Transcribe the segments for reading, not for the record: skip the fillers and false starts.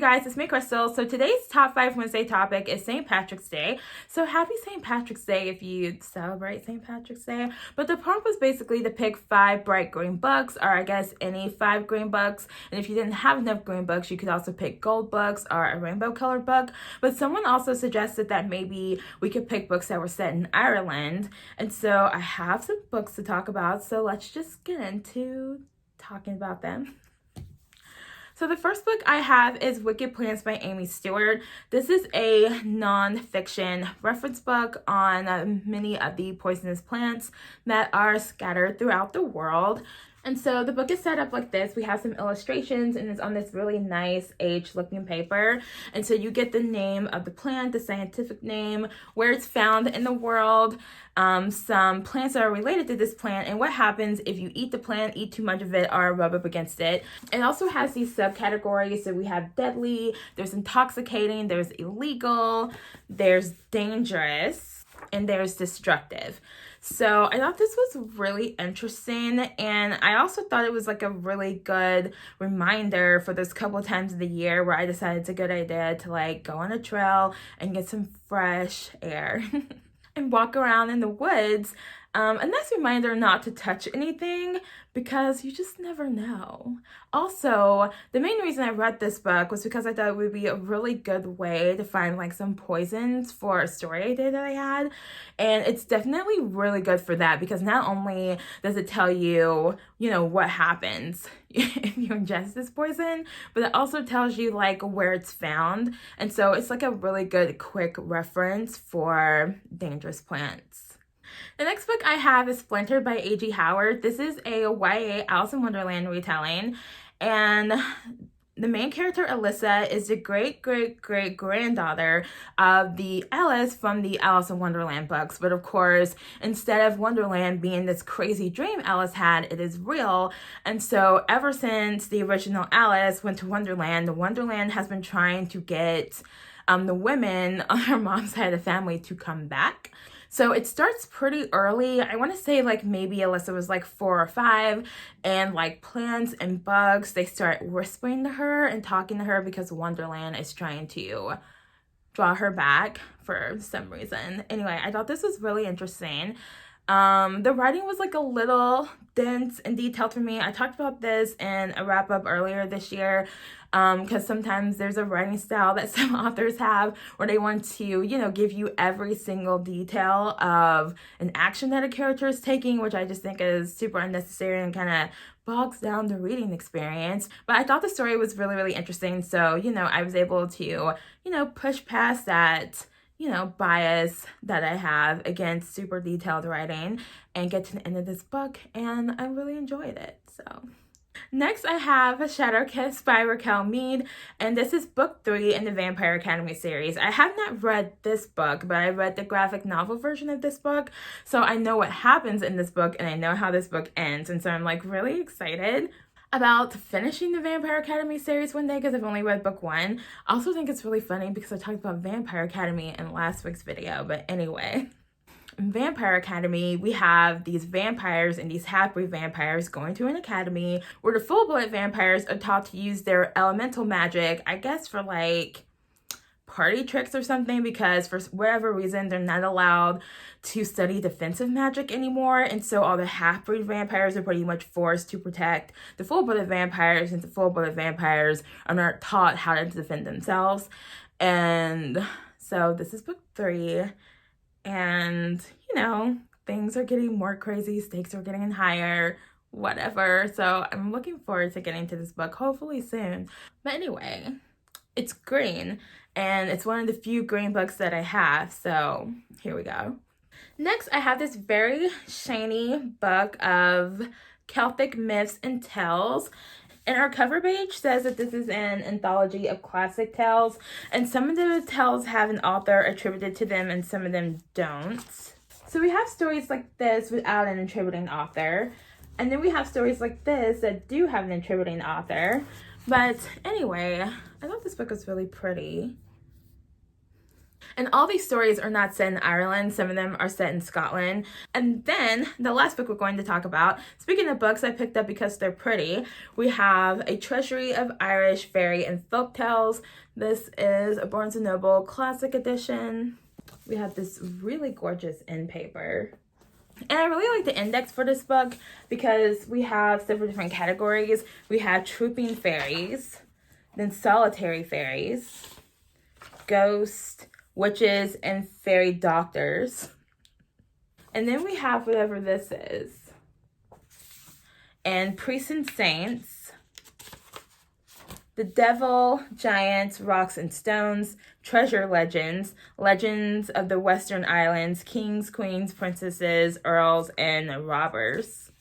guys, it's me, Crystal. So today's Top 5 Wednesday topic is St. Patrick's Day. So happy St. Patrick's Day if you celebrate St. Patrick's Day. But the prompt was basically to pick 5 bright green books, or I guess any 5 green books. And if you didn't have enough green books, you could also pick gold books or a rainbow colored book. But someone also suggested that maybe we could pick books that were set in Ireland. And so I have some books to talk about. So let's just get into talking about them. So the first book I have is Wicked Plants by Amy Stewart. This is a non-fiction reference book on many of the poisonous plants that are scattered throughout the world. And so the book is set up like this. We have some illustrations and it's on this really nice aged looking paper. And so you get the name of the plant, the scientific name, where it's found in the world, some plants that are related to this plant, and what happens if you eat the plant, eat too much of it, or rub up against it. It also has these subcategories. So we have deadly, there's intoxicating, there's illegal, there's dangerous, and there's destructive. So I thought this was really interesting, and I also thought it was like a really good reminder for those couple of times of the year where I decided it's a good idea to like go on a trail and get some fresh air and walk around in the woods. A nice reminder not to touch anything because you just never know. Also, the main reason I read this book was because I thought it would be a really good way to find like some poisons for a story idea that I had. And it's definitely really good for that because not only does it tell you, what happens if you ingest this poison, but it also tells you like where it's found. And so it's like a really good quick reference for dangerous plants. The next book I have is Splintered by A.G. Howard. This is a YA Alice in Wonderland retelling, and the main character, Alyssa, is the great-great-great-granddaughter of the Alice from the Alice in Wonderland books. But of course, instead of Wonderland being this crazy dream Alice had, it is real. And so ever since the original Alice went to Wonderland, the Wonderland has been trying to get the women on her mom's side of the family to come back. So it starts pretty early. I want to say like maybe Alyssa was like 4 or 5, and like plants and bugs, they start whispering to her and talking to her because Wonderland is trying to draw her back for some reason. Anyway, I thought this was really interesting. The writing was like a little dense and detailed for me. I talked about this in a wrap up earlier this year because sometimes there's a writing style that some authors have where they want to, give you every single detail of an action that a character is taking, which I just think is super unnecessary and kind of bogs down the reading experience. But I thought the story was really, really interesting. So, I was able to, push past that bias that I have against super detailed writing and get to the end of this book, and I really enjoyed it. So next I have Shadow Kiss by Raquel Mead, and this is book 3 in the Vampire Academy series. I have not read this book, but I read the graphic novel version of this book, so I know what happens in this book and I know how this book ends, and so I'm like really excited about finishing the Vampire Academy series one day because I've only read book 1. I also think it's really funny because I talked about Vampire Academy in last week's video, but anyway. In Vampire Academy, we have these vampires and these half-breed vampires going to an academy where the full-blood vampires are taught to use their elemental magic, I guess for like party tricks or something, because for whatever reason they're not allowed to study defensive magic anymore, and so all the half-breed vampires are pretty much forced to protect the full-blooded vampires, and the full-blooded vampires are not taught how to defend themselves. And so this is book 3, and things are getting more crazy, stakes are getting higher, whatever. So I'm looking forward to getting to this book hopefully soon. But anyway, it's green, and it's one of the few green books that I have, so here we go. Next, I have this very shiny book of Celtic myths and tales. And our cover page says that this is an anthology of classic tales, and some of the tales have an author attributed to them and some of them don't. So we have stories like this without an attributing author, and then we have stories like this that do have an attributing author. But anyway, I thought this book was really pretty. And all these stories are not set in Ireland. Some of them are set in Scotland. And then the last book we're going to talk about, speaking of books I picked up because they're pretty, we have a Treasury of Irish Fairy and Folktales. This is a Barnes & Noble Classic Edition. We have this really gorgeous end paper. And I really like the index for this book because we have several different categories. We have trooping fairies, then solitary fairies, ghost, witches, and fairy doctors. And then we have whatever this is. And priests and saints, the devil, giants, rocks and stones, treasure legends, legends of the Western Islands, kings, queens, princesses, earls, and robbers.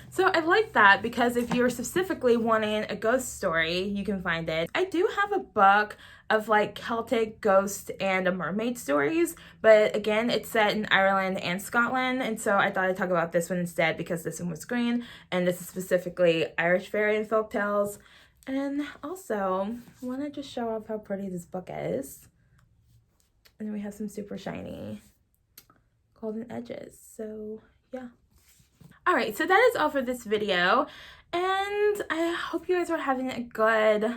So I like that because if you're specifically wanting a ghost story, you can find it. I do have a book of like Celtic ghost and a mermaid stories, but again, it's set in Ireland and Scotland, and so I thought I'd talk about this one instead because this one was green, and this is specifically Irish fairy and folktales. And also, I want to just show off how pretty this book is. And then we have some super shiny golden edges, so yeah. Alright, so that is all for this video, and I hope you guys are having a good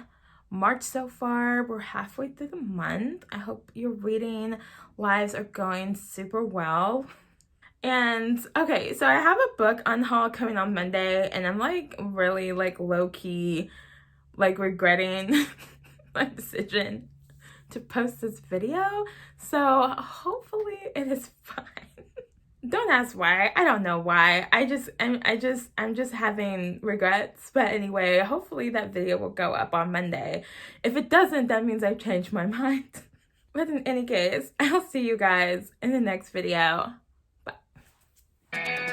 March so far. We're halfway through the month. I hope your reading lives are going super well. And okay, so I have a book on haul coming on Monday, and I'm like really like low-key like regretting my decision to post this video. So hopefully it is fine. Don't ask why. I don't know why. I'm just having regrets. But anyway, hopefully that video will go up on Monday. If it doesn't, that means I've changed my mind. But in any case, I'll see you guys in the next video. Bye.